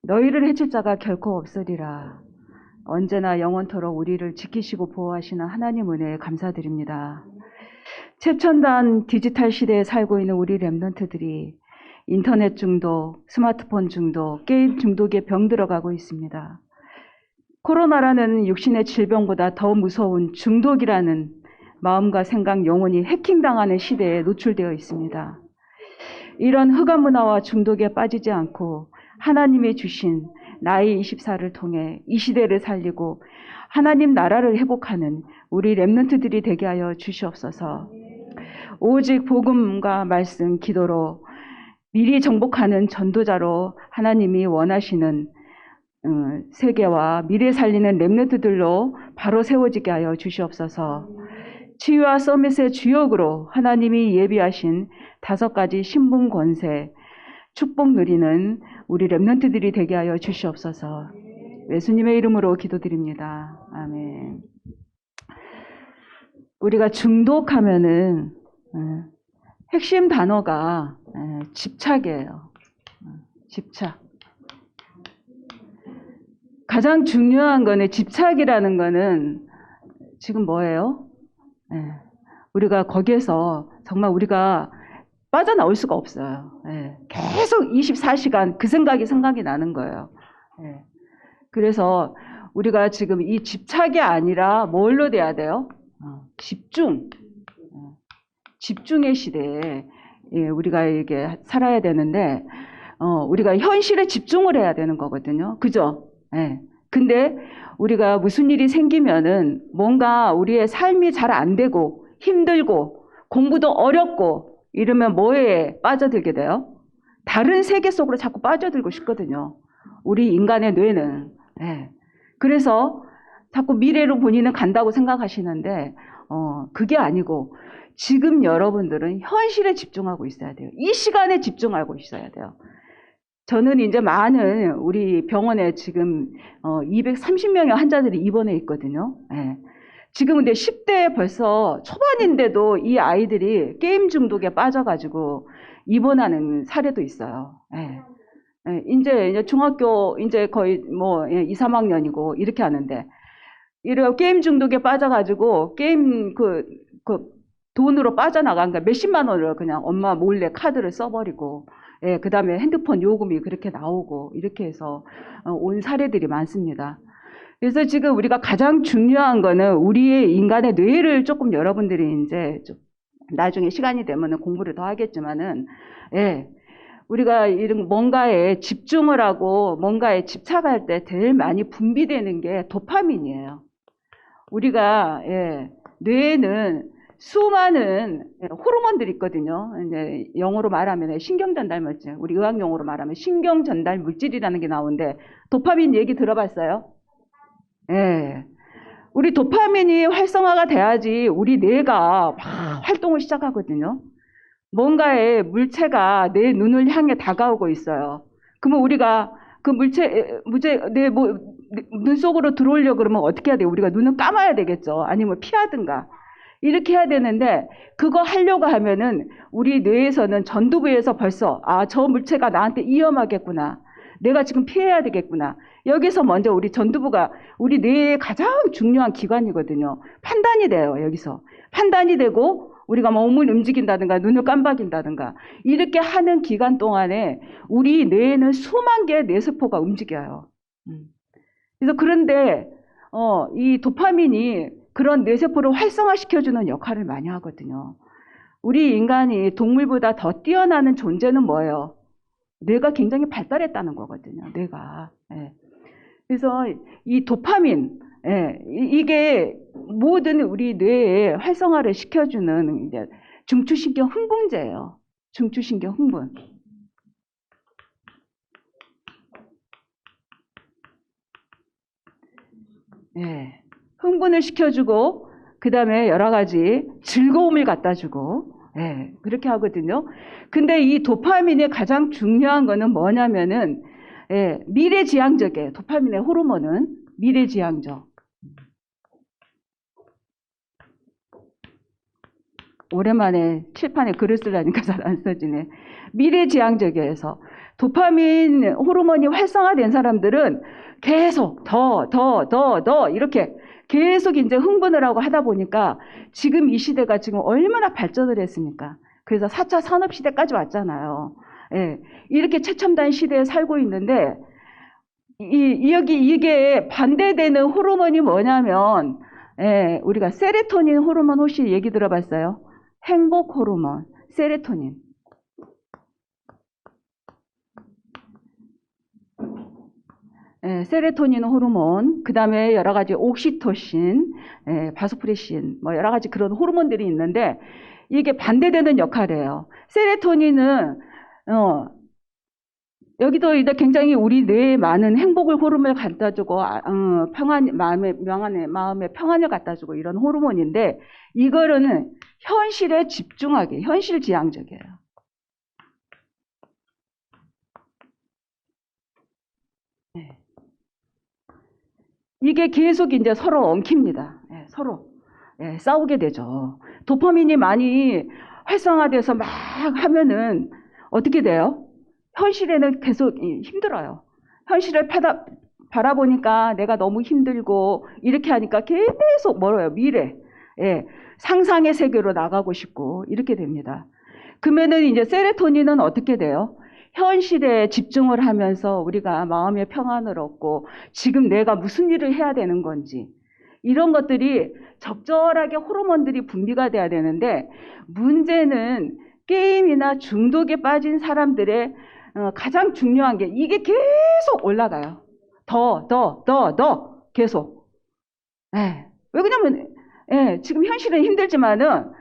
너희를 해칠 자가 결코 없으리라. 언제나 영원토록 우리를 지키시고 보호하시는 하나님 은혜에 감사드립니다. 최첨단 디지털 시대에 살고 있는 우리 랩런트들이 인터넷 중독, 스마트폰 중독, 게임 중독에 병들어가고 있습니다. 코로나라는 육신의 질병보다 더 무서운 중독이라는 마음과 생각, 영혼이 해킹당하는 시대에 노출되어 있습니다. 이런 흑암 문화와 중독에 빠지지 않고 하나님이 주신 나이 24를 통해 이 시대를 살리고 하나님 나라를 회복하는 우리 랩런트들이 되게 하여 주시옵소서. 오직 복음과 말씀, 기도로 미리 정복하는 전도자로 하나님이 원하시는 세계와 미래 살리는 랩런트들로 바로 세워지게 하여 주시옵소서. 치유와 서밋의 주역으로 하나님이 예비하신 5가지 신분 권세, 축복 누리는 우리 랩런트들이 되게 하여 주시옵소서. 예수님의 이름으로 기도드립니다. 아멘. 우리가 중독하면은 핵심 단어가 집착이에요. 집착. 가장 중요한 거는 집착이라는 거는 지금 뭐예요? 우리가 거기에서 정말 우리가 빠져나올 수가 없어요. 계속 24시간 그 생각이 나는 거예요. 그래서 우리가 지금 이 집착이 아니라 뭘로 돼야 돼요? 집중. 집중의 시대에 우리가 이게 살아야 되는데 우리가 현실에 집중을 해야 되는 거거든요. 그죠? 근데 우리가 무슨 일이 생기면은 뭔가 우리의 삶이 잘 안 되고 힘들고 공부도 어렵고 이러면 뭐에 빠져들게 돼요? 다른 세계 속으로 자꾸 빠져들고 싶거든요. 우리 인간의 뇌는. 그래서 자꾸 미래로 본인은 간다고 생각하시는데 그게 아니고 지금 여러분들은 현실에 집중하고 있어야 돼요. 이 시간에 집중하고 있어야 돼요. 저는 이제 많은 우리 병원에 지금 230명의 환자들이 입원해 있거든요. 지금 근데 10대 벌써 초반인데도 이 아이들이 게임 중독에 빠져가지고 입원하는 사례도 있어요. 이제 중학교 이제 거의 뭐 2, 3학년이고 이렇게 하는데 이런 게임 중독에 빠져가지고 게임 그 돈으로 빠져나간 거 몇십만 원을 그냥 엄마 몰래 카드를 써버리고 그 다음에 핸드폰 요금이 그렇게 나오고 이렇게 해서 온 사례들이 많습니다. 그래서 지금 우리가 가장 중요한 거는 우리의 인간의 뇌를 조금 여러분들이 이제 좀 나중에 시간이 되면 공부를 더 하겠지만은 우리가 이런 뭔가에 집중을 하고 뭔가에 집착할 때 제일 많이 분비되는 게 도파민이에요. 우리가 뇌에는 수많은 호르몬들이 있거든요. 이제 영어로 말하면 신경전달 물질, 우리 의학용어로 말하면 신경전달 물질이라는 게 나오는데 도파민 얘기 들어봤어요? 우리 도파민이 활성화가 돼야지 우리 뇌가 막 활동을 시작하거든요. 뭔가의 물체가 내 눈을 향해 다가오고 있어요. 그러면 우리가 그 눈 속으로 들어오려고 그러면 어떻게 해야 돼요? 우리가 눈을 감아야 되겠죠. 아니면 피하든가. 이렇게 해야 되는데 그거 하려고 하면은 우리 뇌에서는 전두부에서 벌써 저 물체가 나한테 위험하겠구나. 내가 지금 피해야 되겠구나. 여기서 먼저 우리 전두부가 우리 뇌의 가장 중요한 기관이거든요. 판단이 돼요. 여기서. 판단이 되고 우리가 몸을 움직인다든가 눈을 깜박인다든가 이렇게 하는 기간 동안에 우리 뇌에는 수만 개의 뇌세포가 움직여요. 그래서 그런데 이 도파민이 그런 뇌세포를 활성화시켜주는 역할을 많이 하거든요. 우리 인간이 동물보다 더 뛰어나는 존재는 뭐예요? 뇌가 굉장히 발달했다는 거거든요. 뇌가. 그래서 이 도파민, 이게 모든 우리 뇌의 활성화를 시켜주는 이제 중추신경 흥분제예요. 중추신경 흥분. 흥분을 시켜주고 그 다음에 여러 가지 즐거움을 갖다 주고 그렇게 하거든요. 근데 이 도파민의 가장 중요한 거는 뭐냐면은 미래지향적이에요. 도파민의 호르몬은 미래지향적. 오랜만에 칠판에 글을 쓰려니까 잘 안 써지네. 미래지향적이어서 도파민 호르몬이 활성화된 사람들은 계속 더 이렇게 계속 이제 흥분을 하고 하다 보니까 지금 이 시대가 지금 얼마나 발전을 했습니까? 그래서 4차 산업시대까지 왔잖아요. 예, 이렇게 최첨단 시대에 살고 있는데 이게 반대되는 호르몬이 뭐냐면 우리가 세로토닌 호르몬 혹시 얘기 들어봤어요? 행복 호르몬, 세로토닌. 세로토닌 호르몬, 그 다음에 여러 가지 옥시토신, 바소프레신, 뭐 여러 가지 그런 호르몬들이 있는데 이게 반대되는 역할을 해요. 세로토닌은 여기도 이제 굉장히 우리 뇌에 많은 행복을 호르몬을 갖다 주고 평안 마음에 평안을 갖다 주고 이런 호르몬인데 이거는 현실에 집중하게 현실 지향적이에요. 네. 이게 계속 이제 서로 엉킵니다. 서로 싸우게 되죠. 도파민이 많이 활성화돼서 막 하면은 어떻게 돼요? 현실에는 계속 힘들어요. 현실을 바라보니까 내가 너무 힘들고 이렇게 하니까 계속 멀어요. 미래. 상상의 세계로 나가고 싶고 이렇게 됩니다. 그러면은 이제 세로토닌은 어떻게 돼요? 현실에 집중을 하면서 우리가 마음의 평안을 얻고 지금 내가 무슨 일을 해야 되는 건지 이런 것들이 적절하게 호르몬들이 분비가 돼야 되는데 문제는 게임이나 중독에 빠진 사람들의 가장 중요한 게 이게 계속 올라가요. 더 계속. 왜 그러냐면 지금 현실은 힘들지만은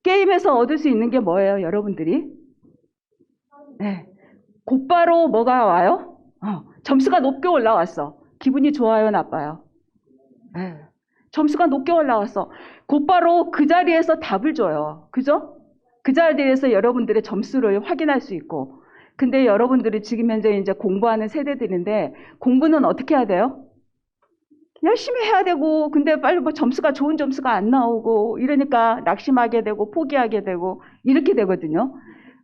게임에서 얻을 수 있는 게 뭐예요, 여러분들이? 곧바로 뭐가 와요? 점수가 높게 올라왔어. 기분이 좋아요, 나빠요? 점수가 높게 올라왔어. 곧바로 그 자리에서 답을 줘요. 그죠? 그 자리에서 여러분들의 점수를 확인할 수 있고. 근데 여러분들이 지금 현재 이제 공부하는 세대들인데 공부는 어떻게 해야 돼요? 열심히 해야 되고 근데 빨리 뭐 점수가 좋은 점수가 안 나오고 이러니까 낙심하게 되고 포기하게 되고 이렇게 되거든요.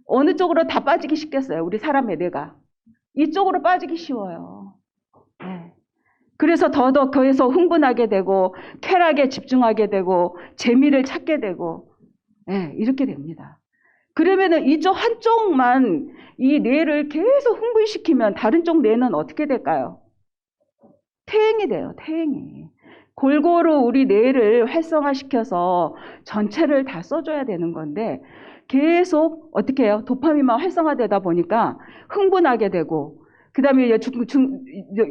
어느 쪽으로 다 빠지기 쉽겠어요? 우리 사람의 뇌가. 이쪽으로 빠지기 쉬워요. 그래서 더더 거기서 흥분하게 되고 쾌락에 집중하게 되고 재미를 찾게 되고 이렇게 됩니다. 그러면은 이쪽 한쪽만 이 뇌를 계속 흥분시키면 다른 쪽 뇌는 어떻게 될까요? 퇴행이 돼요. 퇴행이. 골고루 우리 뇌를 활성화시켜서 전체를 다 써줘야 되는 건데 계속 어떻게 해요? 도파민만 활성화되다 보니까 흥분하게 되고 그 다음에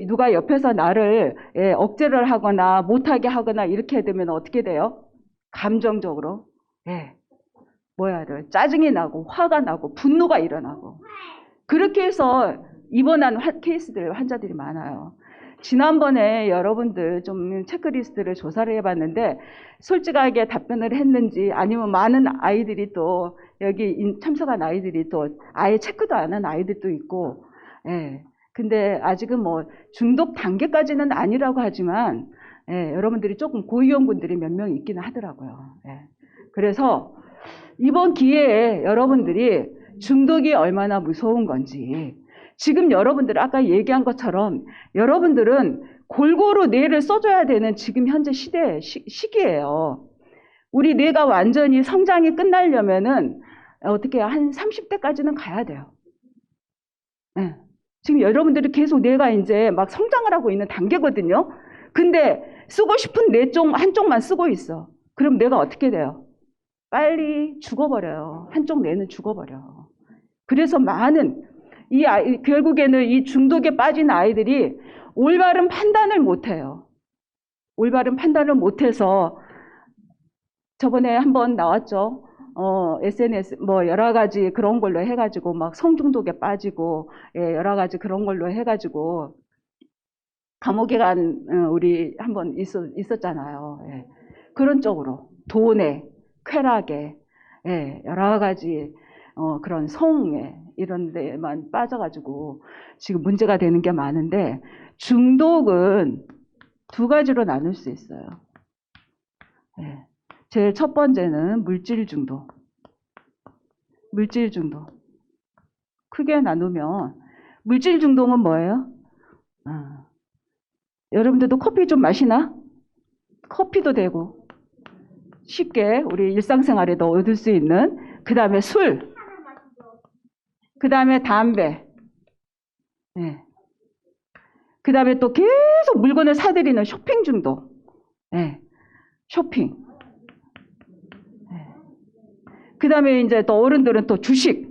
누가 옆에서 나를 억제를 하거나 못하게 하거나 이렇게 되면 어떻게 돼요? 감정적으로 뭐야 돼요? 짜증이 나고 화가 나고 분노가 일어나고 그렇게 해서 입원한 케이스들 환자들이 많아요. 지난번에 여러분들 좀 체크리스트를 조사를 해봤는데 솔직하게 답변을 했는지 아니면 많은 아이들이 또 여기 참석한 아이들이 또 아예 체크도 안 한 아이들도 있고 근데 아직은 뭐 중독 단계까지는 아니라고 하지만 여러분들이 조금 고위험군들이 몇 명 있기는 하더라고요. 그래서 이번 기회에 여러분들이 중독이 얼마나 무서운 건지 지금 여러분들 아까 얘기한 것처럼 여러분들은 골고루 뇌를 써줘야 되는 지금 현재 시기예요. 우리 뇌가 완전히 성장이 끝나려면은 어떻게 한 30대까지는 가야 돼요. 지금 여러분들이 계속 뇌가 이제 막 성장을 하고 있는 단계거든요. 근데 쓰고 싶은 뇌 한쪽만 쓰고 있어. 그럼 뇌가 어떻게 돼요? 빨리 죽어버려요. 한쪽 뇌는 죽어버려. 그래서 많은 결국에는 이 중독에 빠진 아이들이 올바른 판단을 못해요. 올바른 판단을 못해서 저번에 한번 나왔죠. SNS 뭐 여러 가지 그런 걸로 해가지고 막 성중독에 빠지고 여러 가지 그런 걸로 해가지고 감옥에 간 우리 한번 있었잖아요. 그런 쪽으로 돈에 쾌락에 여러 가지 그런 성에 이런 데만 빠져가지고 지금 문제가 되는 게 많은데 중독은 두 가지로 나눌 수 있어요. 제일 첫 번째는 물질 중독. 물질 중독. 크게 나누면 물질 중독은 뭐예요? 여러분들도 커피 좀 마시나? 커피도 되고 쉽게 우리 일상생활에도 얻을 수 있는, 그 다음에 술, 그 다음에 담배, 네. 그 다음에 또 계속 물건을 사들이는 쇼핑 중독. 네. 쇼핑. 네. 그 다음에 이제 또 어른들은 또 주식.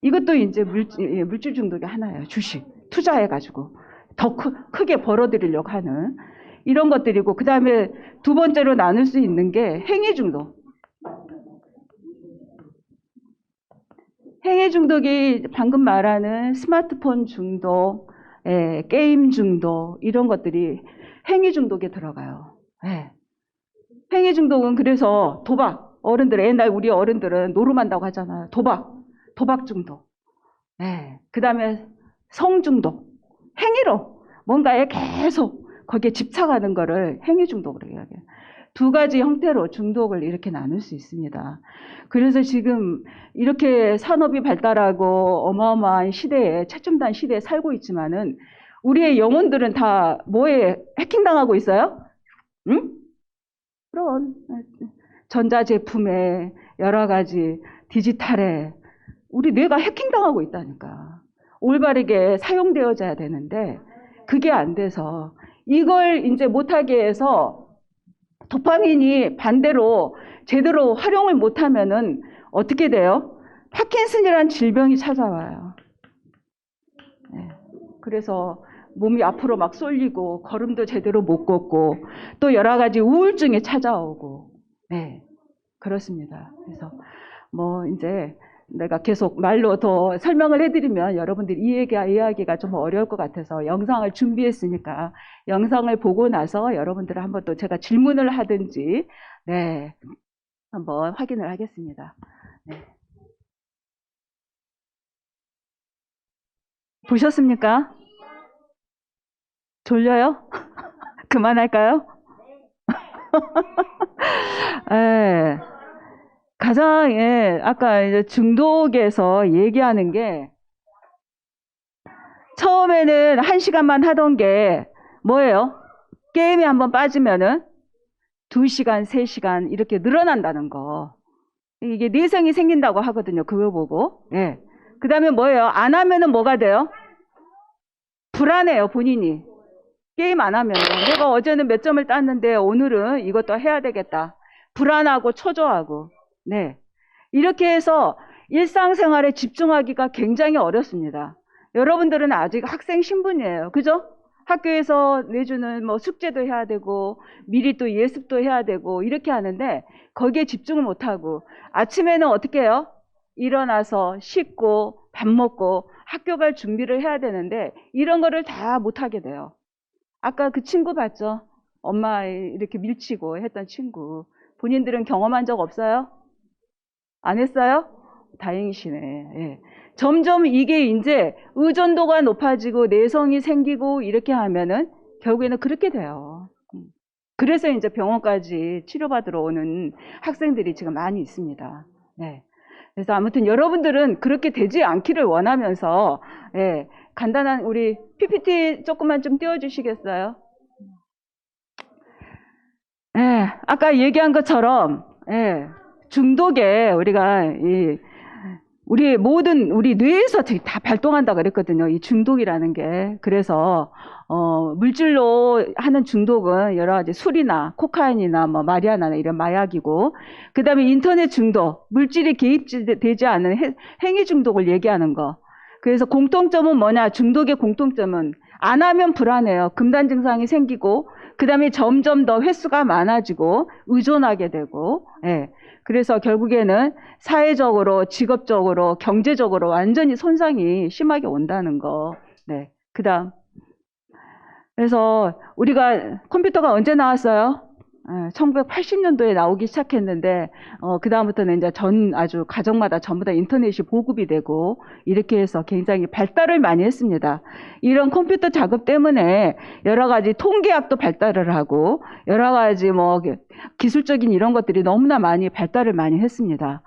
이것도 이제 물질 중독의 하나예요. 주식. 투자해가지고 더 크게 벌어들이려고 하는 이런 것들이고, 그 다음에 두 번째로 나눌 수 있는 게 행위 중독. 행위 중독이 방금 말하는 스마트폰 중독, 게임 중독, 이런 것들이 행위 중독에 들어가요. 예. 행위 중독은 그래서 도박, 옛날 우리 어른들은 노름한다고 하잖아요. 도박 중독. 예. 그 다음에 성 중독. 행위로 뭔가에 계속 거기에 집착하는 거를 행위 중독으로 이야기해요. 두 가지 형태로 중독을 이렇게 나눌 수 있습니다. 그래서 지금 이렇게 산업이 발달하고 어마어마한 시대에, 최첨단 시대에 살고 있지만은 우리의 영혼들은 다 뭐에 해킹당하고 있어요? 응? 그런 전자제품에 여러 가지 디지털에 우리 뇌가 해킹당하고 있다니까. 올바르게 사용되어져야 되는데 그게 안 돼서 이걸 이제 못하게 해서 도파민이 반대로 제대로 활용을 못하면은 어떻게 돼요? 파킨슨이라는 질병이 찾아와요. 네. 그래서 몸이 앞으로 막 쏠리고 걸음도 제대로 못 걷고 또 여러 가지 우울증이 찾아오고, 네, 그렇습니다. 그래서 뭐 이제 내가 계속 말로 더 설명을 해드리면 여러분들 이해하기가 좀 어려울 것 같아서 영상을 준비했으니까 영상을 보고 나서 여러분들 한번 또 제가 질문을 하든지, 네, 한번 확인을 하겠습니다. 네. 보셨습니까? 졸려요? 그만할까요? 네. 가장, 아까 이제 중독에서 얘기하는 게, 처음에는 1시간만 하던 게 뭐예요? 게임에 한번 빠지면은 2시간, 3시간 이렇게 늘어난다는 거. 이게 내성이 생긴다고 하거든요. 그거 보고. 예. 그 다음에 뭐예요? 안 하면은 뭐가 돼요? 불안해요, 본인이. 게임 안 하면은. 내가 어제는 몇 점을 땄는데 오늘은 이것도 해야 되겠다. 불안하고 초조하고. 네. 이렇게 해서 일상생활에 집중하기가 굉장히 어렵습니다. 여러분들은 아직 학생 신분이에요. 그죠? 학교에서 내주는 뭐 숙제도 해야 되고 미리 또 예습도 해야 되고 이렇게 하는데 거기에 집중을 못하고 아침에는 어떻게 해요? 일어나서 씻고 밥 먹고 학교 갈 준비를 해야 되는데 이런 거를 다 못하게 돼요. 아까 그 친구 봤죠? 엄마 이렇게 밀치고 했던 친구. 본인들은 경험한 적 없어요? 안 했어요? 다행이시네. 예. 점점 이게 이제 의존도가 높아지고 내성이 생기고 이렇게 하면은 결국에는 그렇게 돼요. 그래서 이제 병원까지 치료받으러 오는 학생들이 지금 많이 있습니다. 네. 그래서 아무튼 여러분들은 그렇게 되지 않기를 원하면서, 예, 간단한 우리 PPT 조금만 좀 띄워주시겠어요? 예, 아까 얘기한 것처럼, 예, 중독에 우리가 우리 모든 우리 뇌에서 다 발동한다 그랬거든요. 이 중독이라는 게. 그래서 물질로 하는 중독은 여러 가지 술이나 코카인이나 뭐 마리아나나 이런 마약이고, 그다음에 인터넷 중독, 물질이 개입되지 않은 행위 중독을 얘기하는 거. 그래서 공통점은 뭐냐? 중독의 공통점은 안 하면 불안해요. 금단 증상이 생기고, 그다음에 점점 더 횟수가 많아지고 의존하게 되고, 예. 그래서 결국에는 사회적으로, 직업적으로, 경제적으로 완전히 손상이 심하게 온다는 거. 네. 그 다음. 그래서 우리가 컴퓨터가 언제 나왔어요? 1980년도에 나오기 시작했는데, 그다음부터는 이제 아주 가정마다 전부 다 인터넷이 보급이 되고, 이렇게 해서 굉장히 발달을 많이 했습니다. 이런 컴퓨터 작업 때문에 여러 가지 통계학도 발달을 하고, 여러 가지 기술적인 이런 것들이 너무나 많이 발달을 많이 했습니다.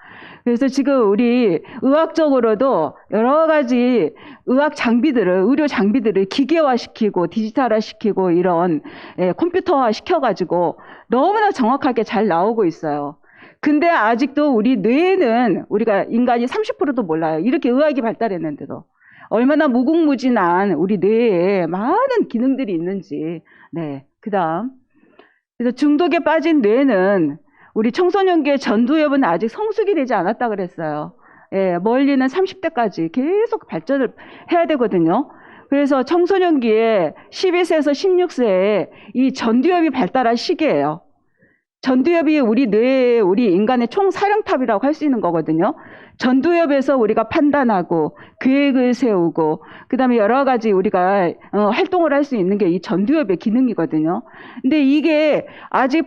그래서 지금 우리 의학적으로도 여러 가지 의료 장비들을 기계화시키고 디지털화시키고 이런 컴퓨터화 시켜가지고 너무나 정확하게 잘 나오고 있어요. 근데 아직도 우리 뇌에는 우리가 인간이 30%도 몰라요. 이렇게 의학이 발달했는데도. 얼마나 무궁무진한 우리 뇌에 많은 기능들이 있는지. 네. 그 다음. 그래서 중독에 빠진 뇌는 우리 청소년기의 전두엽은 아직 성숙이 되지 않았다 그랬어요. 예, 멀리는 30대까지 계속 발전을 해야 되거든요. 그래서 청소년기에 12세에서 16세에 이 전두엽이 발달할 시기예요. 전두엽이 우리 뇌에 우리 인간의 총사령탑이라고 할 수 있는 거거든요. 전두엽에서 우리가 판단하고 계획을 세우고 그다음에 여러 가지 우리가 활동을 할 수 있는 게 이 전두엽의 기능이거든요. 근데 이게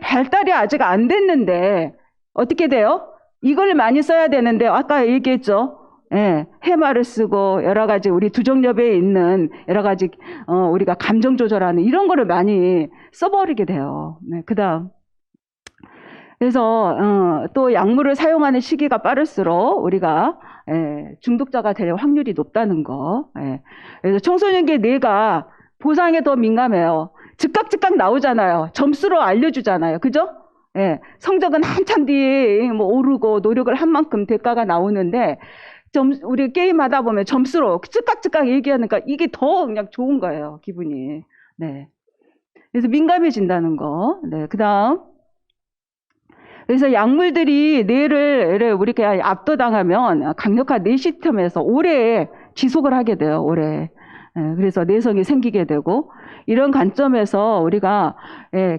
발달이 아직 안 됐는데 어떻게 돼요? 이걸 많이 써야 되는데 아까 얘기했죠. 예, 해마를 쓰고 여러 가지 우리 두정엽에 있는 여러 가지 우리가 감정 조절하는 이런 거를 많이 써버리게 돼요. 네, 그다음. 그래서 또 약물을 사용하는 시기가 빠를수록 우리가 중독자가 될 확률이 높다는 거. 그래서 청소년기 뇌가 보상에 더 민감해요. 즉각 나오잖아요. 점수로 알려주잖아요. 그죠? 성적은 한참 뒤에 오르고 노력을 한 만큼 대가가 나오는데 우리 게임하다 보면 점수로 즉각 얘기하니까 이게 더 그냥 좋은 거예요. 기분이. 네. 그래서 민감해진다는 거. 네. 그 다음. 그래서 약물들이 뇌를 우리가 압도당하면 강력한 뇌 시스템에서 오래 지속을 하게 돼요. 오래. 그래서 내성이 생기게 되고 이런 관점에서 우리가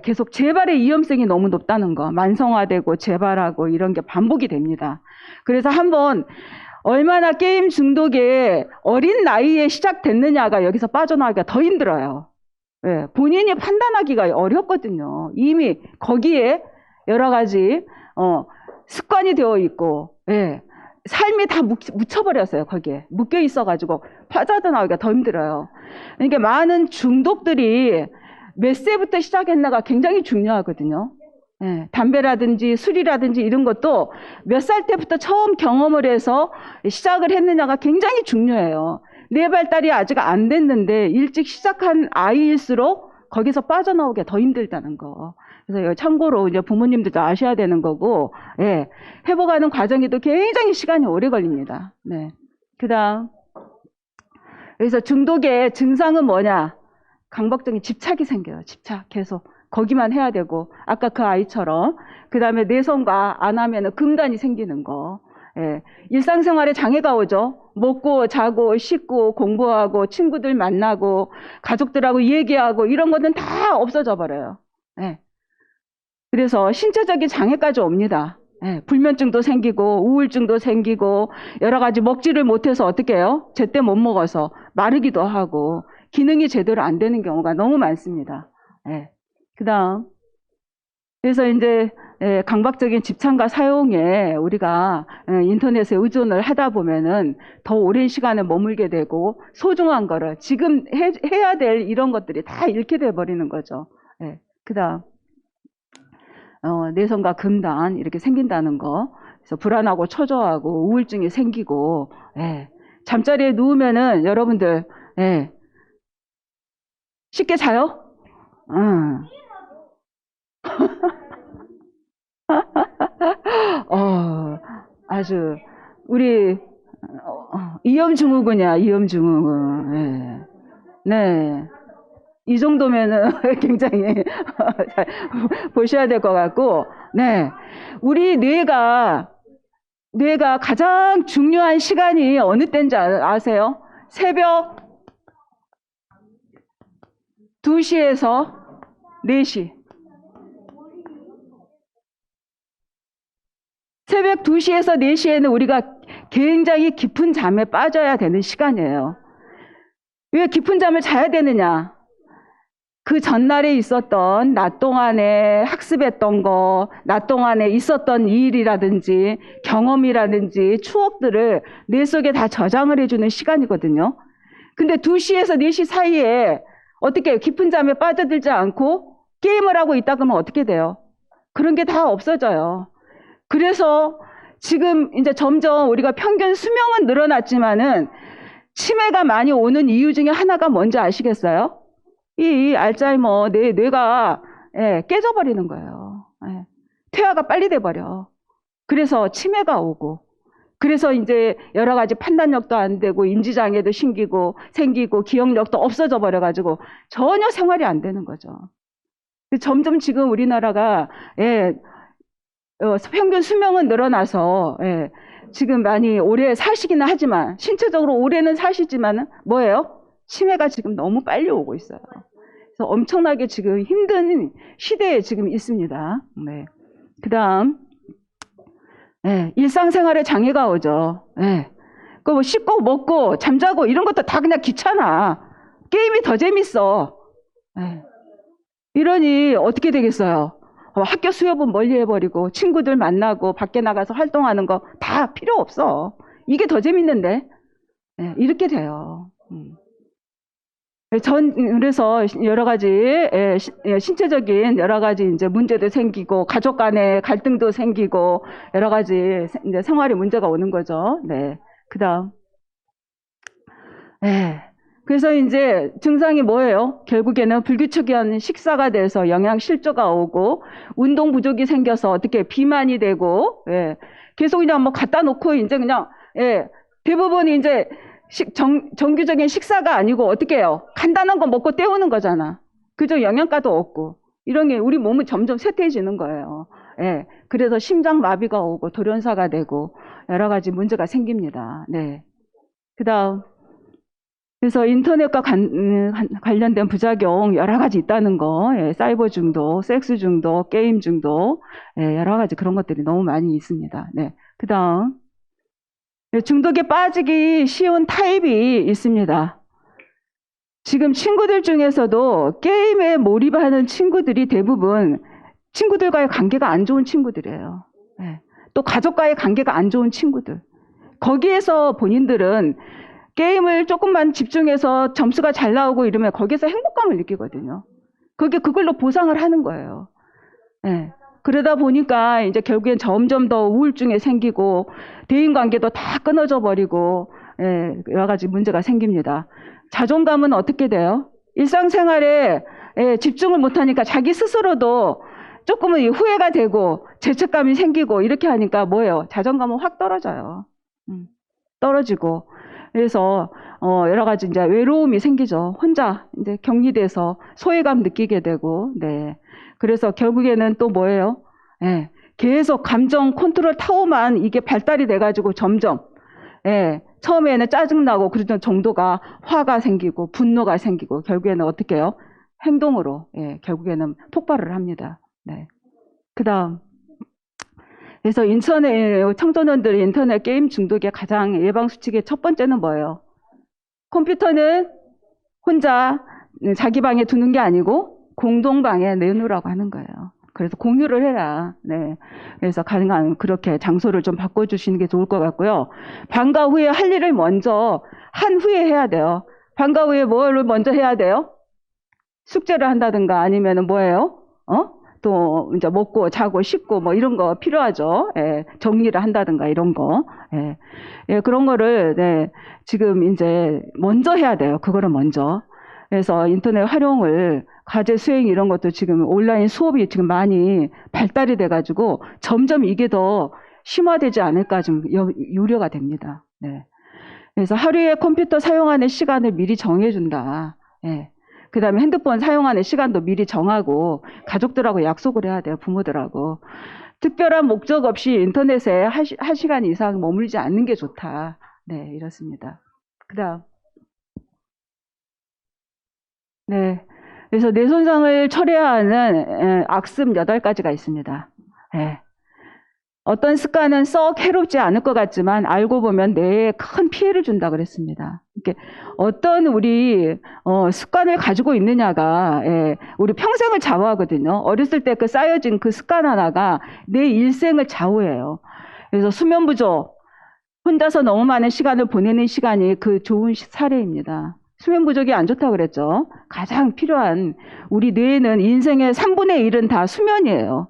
계속 재발의 위험성이 너무 높다는 거. 만성화되고 재발하고 이런 게 반복이 됩니다. 그래서 한번 얼마나 게임 중독에 어린 나이에 시작됐느냐가 여기서 빠져나가기가 더 힘들어요. 본인이 판단하기가 어렵거든요. 이미 거기에 여러 가지 습관이 되어 있고 삶이 다 묻혀버렸어요. 거기에 묶여 있어가지고 빠져나오기가 더 힘들어요. 그러니까 많은 중독들이 몇 세부터 시작했나가 굉장히 중요하거든요. 담배라든지 술이라든지 이런 것도 몇 살 때부터 처음 경험을 해서 시작을 했느냐가 굉장히 중요해요. 뇌 발달이 아직 안 됐는데 일찍 시작한 아이일수록 거기서 빠져나오기가 더 힘들다는 거. 그래서 참고로 이제 부모님들도 아셔야 되는 거고, 회복하는 과정에도 굉장히 시간이 오래 걸립니다. 네. 그 다음. 그래서 중독의 증상은 뭐냐? 강박적인 집착이 생겨요. 집착. 계속. 거기만 해야 되고, 아까 그 아이처럼. 그 다음에 내성과 안 하면 금단이 생기는 거. 일상생활에 장애가 오죠. 먹고, 자고, 씻고, 공부하고, 친구들 만나고, 가족들하고 얘기하고, 이런 거는 다 없어져 버려요. 그래서 신체적인 장애까지 옵니다. 불면증도 생기고 우울증도 생기고 여러 가지 먹지를 못해서 어떻게 해요? 제때 못 먹어서 마르기도 하고 기능이 제대로 안 되는 경우가 너무 많습니다. 그 다음. 그래서 이제 강박적인 집착과 사용에 우리가 인터넷에 의존을 하다 보면은 더 오랜 시간을 머물게 되고 소중한 거를 지금 해야 될 이런 것들이 다 잃게 돼 버리는 거죠. 그 다음. 내성과 금단 이렇게 생긴다는 거. 그래서 불안하고 초조하고 우울증이 생기고 잠자리에 누우면은 여러분들 쉽게 자요? 아주 우리 이염증후군이야. 이염증후군. 네. 이 정도면은 굉장히 잘 보셔야 될 것 같고, 우리 뇌가 가장 중요한 시간이 어느 때인지 아세요? 새벽 2시에서 4시. 새벽 2시에서 4시에는 우리가 굉장히 깊은 잠에 빠져야 되는 시간이에요. 왜 깊은 잠을 자야 되느냐? 그 전날에 있었던 낮 동안에 학습했던 거, 낮 동안에 있었던 일이라든지 경험이라든지 추억들을 뇌 속에 다 저장을 해주는 시간이거든요. 근데 2시에서 4시 사이에 어떻게 깊은 잠에 빠져들지 않고 게임을 하고 있다 그러면 어떻게 돼요? 그런 게 다 없어져요. 그래서 지금 이제 점점 우리가 평균 수명은 늘어났지만은 치매가 많이 오는 이유 중에 하나가 뭔지 아시겠어요? 이 알츠하이머 뇌가 깨져버리는 거예요. 퇴화가 빨리 돼버려. 그래서 치매가 오고, 그래서 이제 여러 가지 판단력도 안 되고 인지장애도 생기고 기억력도 없어져 버려가지고 전혀 생활이 안 되는 거죠. 점점 지금 우리나라가 평균 수명은 늘어나서 지금 많이 오래 사시기는 하지만 신체적으로 오래는 사시지만 뭐예요? 치매가 지금 너무 빨리 오고 있어요. 그래서 엄청나게 지금 힘든 시대에 지금 있습니다. 네. 그 다음 일상생활에 장애가 오죠. 그 뭐 씻고 먹고 잠자고 이런 것도 다 그냥 귀찮아. 게임이 더 재밌어. 이러니 어떻게 되겠어요? 학교 수업은 멀리 해버리고 친구들 만나고 밖에 나가서 활동하는 거 다 필요 없어. 이게 더 재밌는데 이렇게 돼요. 그래서 여러 가지 신체적인 여러 가지 이제 문제도 생기고 가족 간의 갈등도 생기고 여러 가지 이제 생활에 문제가 오는 거죠. 네. 그다음 그래서 이제 증상이 뭐예요? 결국에는 불규칙한 식사가 돼서 영양 실조가 오고 운동 부족이 생겨서 어떻게 비만이 되고 계속 그냥 뭐 갖다 놓고 이제 그냥 대부분 이제 정규적인 식사가 아니고 어떻게 해요? 간단한 거 먹고 때우는 거잖아. 그죠? 영양가도 없고 이런 게 우리 몸은 점점 쇠퇴해지는 거예요. 그래서 심장마비가 오고 돌연사가 되고 여러 가지 문제가 생깁니다. 네. 그다음 그래서 인터넷과 관련된 부작용 여러 가지 있다는 거, 사이버 중독, 섹스 중독, 게임 중독, 여러 가지 그런 것들이 너무 많이 있습니다. 네. 그 다음, 중독에 빠지기 쉬운 타입이 있습니다. 지금 친구들 중에서도 게임에 몰입하는 친구들이 대부분 친구들과의 관계가 안 좋은 친구들이에요. 또 가족과의 관계가 안 좋은 친구들. 거기에서 본인들은 게임을 조금만 집중해서 점수가 잘 나오고 이러면 거기서 행복감을 느끼거든요. 그걸로 보상을 하는 거예요. 그러다 보니까 이제 결국엔 점점 더 우울증이 생기고 대인관계도 다 끊어져 버리고 여러 가지 문제가 생깁니다. 자존감은 어떻게 돼요? 일상생활에 집중을 못하니까 자기 스스로도 조금은 후회가 되고 죄책감이 생기고 이렇게 하니까 뭐예요? 자존감은 확 떨어져요. 떨어지고 그래서 여러 가지 이제 외로움이 생기죠. 혼자 이제 격리돼서 소외감 느끼게 되고, 그래서 결국에는 또 뭐예요? 계속 감정 컨트롤 타워만 이게 발달이 돼가지고 점점, 처음에는 짜증나고 그러던 정도가 화가 생기고 분노가 생기고 결국에는 어떻게 해요? 행동으로, 결국에는 폭발을 합니다. 그 다음. 그래서 청소년들이 인터넷 게임 중독의 가장 예방수칙의 첫 번째는 뭐예요? 컴퓨터는 혼자 자기 방에 두는 게 아니고 공동방에 내놓으라고 하는 거예요. 그래서 공유를 해라. 그래서 가능한 그렇게 장소를 좀 바꿔주시는 게 좋을 것 같고요. 방과 후에 할 일을 먼저 한 후에 해야 돼요. 방과 후에 뭘 먼저 해야 돼요? 숙제를 한다든가 아니면은 뭐예요? 또 이제 먹고 자고 씻고 뭐 이런 거 필요하죠. 정리를 한다든가 이런 거. 그런 거를 지금 이제 먼저 해야 돼요. 그거를 먼저. 그래서 인터넷 활용을 과제 수행 이런 것도 지금 온라인 수업이 지금 많이 발달이 돼가지고 점점 이게 더 심화되지 않을까 좀 우려가 됩니다. 그래서 하루에 컴퓨터 사용하는 시간을 미리 정해준다. 그 다음에 핸드폰 사용하는 시간도 미리 정하고 가족들하고 약속을 해야 돼요. 부모들하고. 특별한 목적 없이 인터넷에 1시간 이상 머물지 않는 게 좋다. 이렇습니다. 그 다음. 그래서 뇌손상을 초래하는 악습 8가지가 있습니다. 어떤 습관은 썩 해롭지 않을 것 같지만 알고 보면 뇌에 큰 피해를 준다 그랬습니다. 이렇게 어떤 우리 습관을 가지고 있느냐가 우리 평생을 좌우하거든요. 어렸을 때 그 쌓여진 그 습관 하나가 내 일생을 좌우해요. 그래서 수면 부족, 혼자서 너무 많은 시간을 보내는 시간이 그 좋은 사례입니다. 수면 부족이 안 좋다고 그랬죠. 가장 필요한 우리 뇌에는 인생의 3분의 1은 다 수면이에요.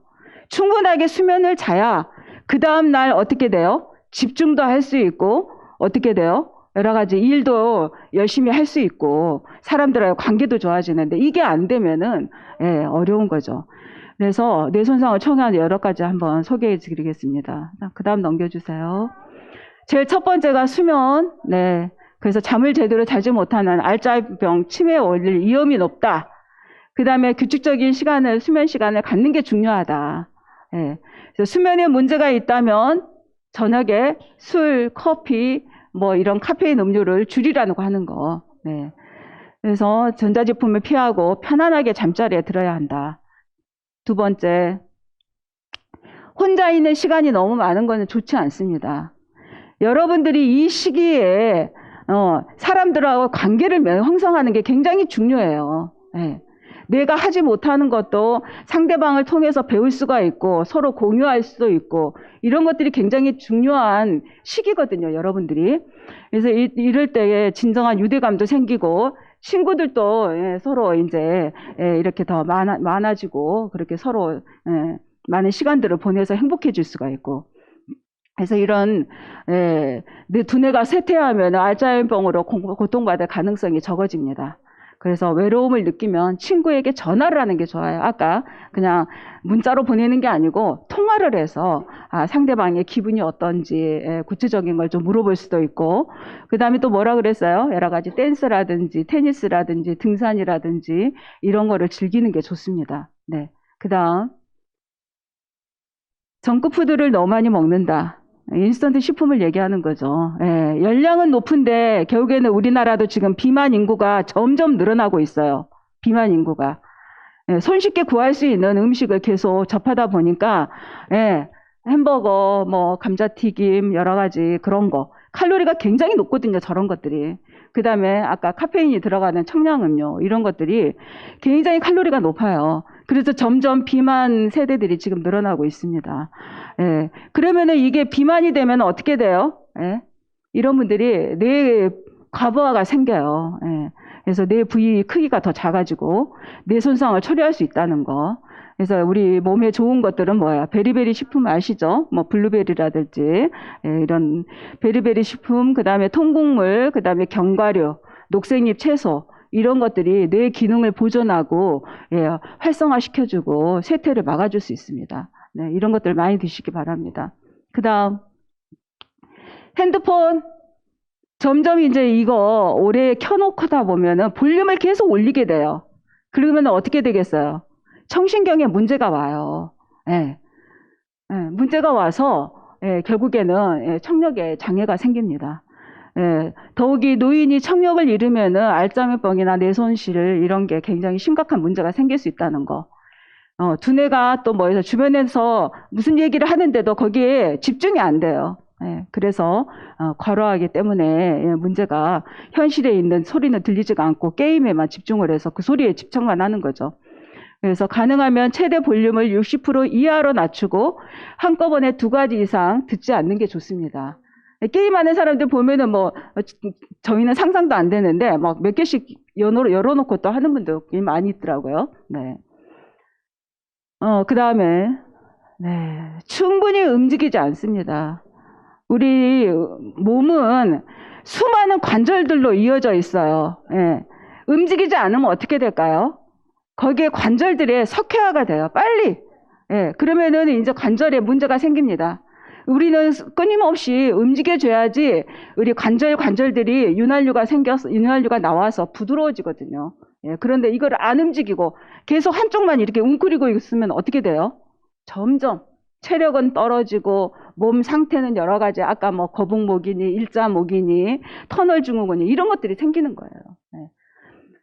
충분하게 수면을 자야 그 다음날 어떻게 돼요? 집중도 할 수 있고 어떻게 돼요? 여러 가지 일도 열심히 할 수 있고 사람들하고 관계도 좋아지는데 이게 안 되면은 어려운 거죠. 그래서 뇌 손상을 청하는 여러 가지 한번 소개해 드리겠습니다. 그 다음 넘겨주세요. 제일 첫 번째가 수면. 네. 그래서 잠을 제대로 자지 못하는 알츠하이머병 치매에 올릴 위험이 높다. 그 다음에 규칙적인 시간을, 수면 시간을 갖는 게 중요하다. 네. 그래서 수면에 문제가 있다면 저녁에 술, 커피, 뭐 이런 카페인 음료를 줄이라고 하는 거. 네. 그래서 전자제품을 피하고 편안하게 잠자리에 들어야 한다. 두 번째, 혼자 있는 시간이 너무 많은 것은 좋지 않습니다. 여러분들이 이 시기에 사람들하고 관계를 형성하는 게 굉장히 중요해요. 네. 내가 하지 못하는 것도 상대방을 통해서 배울 수가 있고 서로 공유할 수도 있고 이런 것들이 굉장히 중요한 시기거든요, 여러분들이. 그래서 이럴 때에 진정한 유대감도 생기고 친구들도 서로 이제 이렇게 더 많아지고 그렇게 서로 많은 시간들을 보내서 행복해질 수가 있고. 그래서 이런 내 두뇌가 쇠퇴하면 알츠하이머병으로 고통받을 가능성이 적어집니다. 그래서 외로움을 느끼면 친구에게 전화를 하는 게 좋아요. 아까 그냥 문자로 보내는 게 아니고 통화를 해서 상대방의 기분이 어떤지 구체적인 걸 좀 물어볼 수도 있고, 그 다음에 또 뭐라 그랬어요? 여러 가지 댄스라든지 테니스라든지 등산이라든지 이런 거를 즐기는 게 좋습니다. 네. 그 다음 정크푸드를 너무 많이 먹는다. 인스턴트 식품을 얘기하는 거죠. 열량은 높은데 결국에는 우리나라도 지금 비만 인구가 점점 늘어나고 있어요. 비만 인구가. 손쉽게 구할 수 있는 음식을 계속 접하다 보니까 햄버거, 뭐 감자튀김 여러 가지 그런 거 칼로리가 굉장히 높거든요. 저런 것들이. 그 다음에 아까 카페인이 들어가는 청량음료 이런 것들이 굉장히 칼로리가 높아요. 그래서 점점 비만 세대들이 지금 늘어나고 있습니다. 그러면은 이게 비만이 되면 어떻게 돼요? 이런 분들이 뇌에 과부하가 생겨요. 그래서 뇌 부위 크기가 더 작아지고 뇌 손상을 처리할 수 있다는 거. 그래서 우리 몸에 좋은 것들은 뭐야? 베리베리 식품 아시죠? 뭐 블루베리라든지 이런 베리베리 식품, 그 다음에 통곡물, 그 다음에 견과류, 녹색잎 채소 이런 것들이 뇌 기능을 보존하고 활성화시켜주고 쇠퇴를 막아줄 수 있습니다. 네, 이런 것들 많이 드시기 바랍니다. 그 다음 핸드폰 점점 이제 이거 오래 켜놓고다 보면은 볼륨을 계속 올리게 돼요. 그러면 어떻게 되겠어요? 청신경에 문제가 와요. 문제가 와서 결국에는 청력에 장애가 생깁니다. 더욱이 노인이 청력을 잃으면은 알츠하이머병이나 뇌손실 이런 게 굉장히 심각한 문제가 생길 수 있다는 거. 두뇌가 또 뭐해서 주변에서 무슨 얘기를 하는데도 거기에 집중이 안 돼요. 그래서 과로하기 때문에 문제가 현실에 있는 소리는 들리지가 않고 게임에만 집중을 해서 그 소리에 집중만 하는 거죠. 그래서 가능하면 최대 볼륨을 60% 이하로 낮추고 한꺼번에 2가지 이상 듣지 않는 게 좋습니다. 게임하는 사람들 보면은 뭐 저희는 상상도 안 되는데 막 몇 개씩 열어놓고 또 하는 분들이 많이 있더라고요. 네. 그 다음에 충분히 움직이지 않습니다. 우리 몸은 수많은 관절들로 이어져 있어요. 움직이지 않으면 어떻게 될까요? 거기에 관절들이 석회화가 돼요. 빨리. 그러면은 이제 관절에 문제가 생깁니다. 우리는 끊임없이 움직여줘야지 우리 관절들이 윤활유가 나와서 부드러워지거든요. 그런데 이걸 안 움직이고 계속 한쪽만 이렇게 웅크리고 있으면 어떻게 돼요? 점점 체력은 떨어지고 몸 상태는 여러 가지 아까 뭐 거북목이니 일자목이니 터널 증후군이 이런 것들이 생기는 거예요.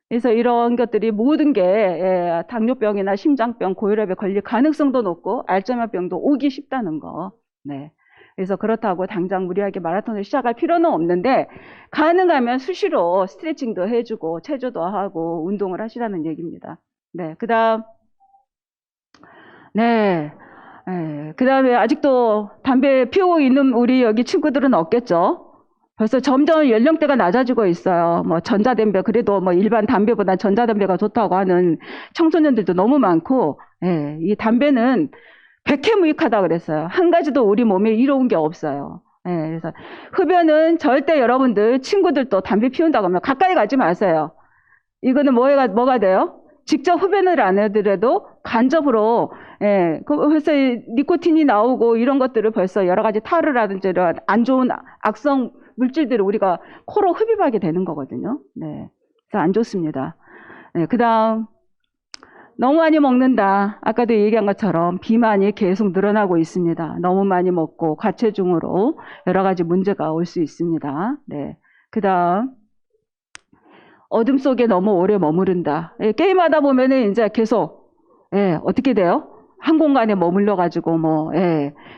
그래서 이런 것들이 모든 게 당뇨병이나 심장병, 고혈압에 걸릴 가능성도 높고 알츠하이머병도 오기 쉽다는 거. 네. 그래서 그렇다고 당장 무리하게 마라톤을 시작할 필요는 없는데 가능하면 수시로 스트레칭도 해주고 체조도 하고 운동을 하시라는 얘기입니다. 네, 그다음 네, 그다음에 아직도 담배 피우고 있는 우리 여기 친구들은 없겠죠? 벌써 점점 연령대가 낮아지고 있어요. 뭐 전자담배 그래도 뭐 일반 담배보다 전자담배가 좋다고 하는 청소년들도 너무 많고, 이 담배는 백해무익하다 그랬어요. 한 가지도 우리 몸에 이로운 게 없어요. 그래서 흡연은 절대 여러분들 친구들도 담배 피운다고 하면 가까이 가지 마세요. 이거는 뭐가 돼요? 직접 흡연을 안 하더라도 간접으로 벌써 니코틴이 나오고 이런 것들을 벌써 여러 가지 타르라든지 이런 안 좋은 악성 물질들을 우리가 코로 흡입하게 되는 거거든요. 네, 그래서 안 좋습니다. 그다음 너무 많이 먹는다. 아까도 얘기한 것처럼 비만이 계속 늘어나고 있습니다. 너무 많이 먹고 과체중으로 여러 가지 문제가 올 수 있습니다. 네, 그다음 어둠 속에 너무 오래 머무른다. 게임하다 보면은 이제 계속 어떻게 돼요? 한 공간에 머물러 가지고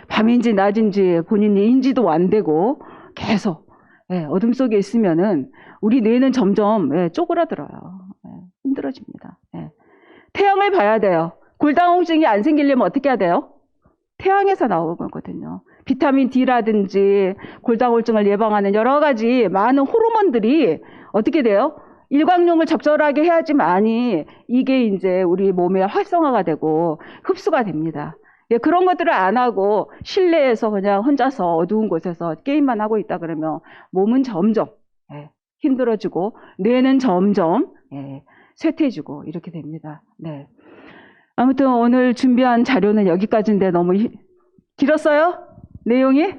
밤인지 낮인지 본인이 인지도 안 되고 계속 어둠 속에 있으면은 우리 뇌는 점점 쪼그라들어요. 힘들어집니다. 태양을 봐야 돼요. 골다공증이 안 생기려면 어떻게 해야 돼요? 태양에서 나오는 거거든요. 비타민 D라든지 골다공증을 예방하는 여러 가지 많은 호르몬들이 어떻게 돼요? 일광욕을 적절하게 해야지만이 이게 이제 우리 몸에 활성화가 되고 흡수가 됩니다. 그런 것들을 안 하고 실내에서 그냥 혼자서 어두운 곳에서 게임만 하고 있다 그러면 몸은 점점 힘들어지고 뇌는 점점 쇠퇴해지고 이렇게 됩니다. 네. 아무튼 오늘 준비한 자료는 여기까지인데 너무 길었어요? 내용이?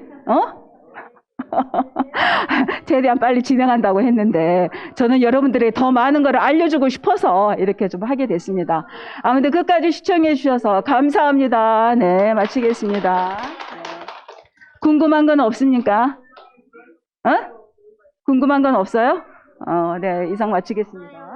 최대한 빨리 진행한다고 했는데 저는 여러분들에게 더 많은 걸 알려주고 싶어서 이렇게 좀 하게 됐습니다. 아무튼 끝까지 시청해 주셔서 감사합니다. 네, 마치겠습니다. 궁금한 건 없습니까? 궁금한 건 없어요? 네, 이상 마치겠습니다.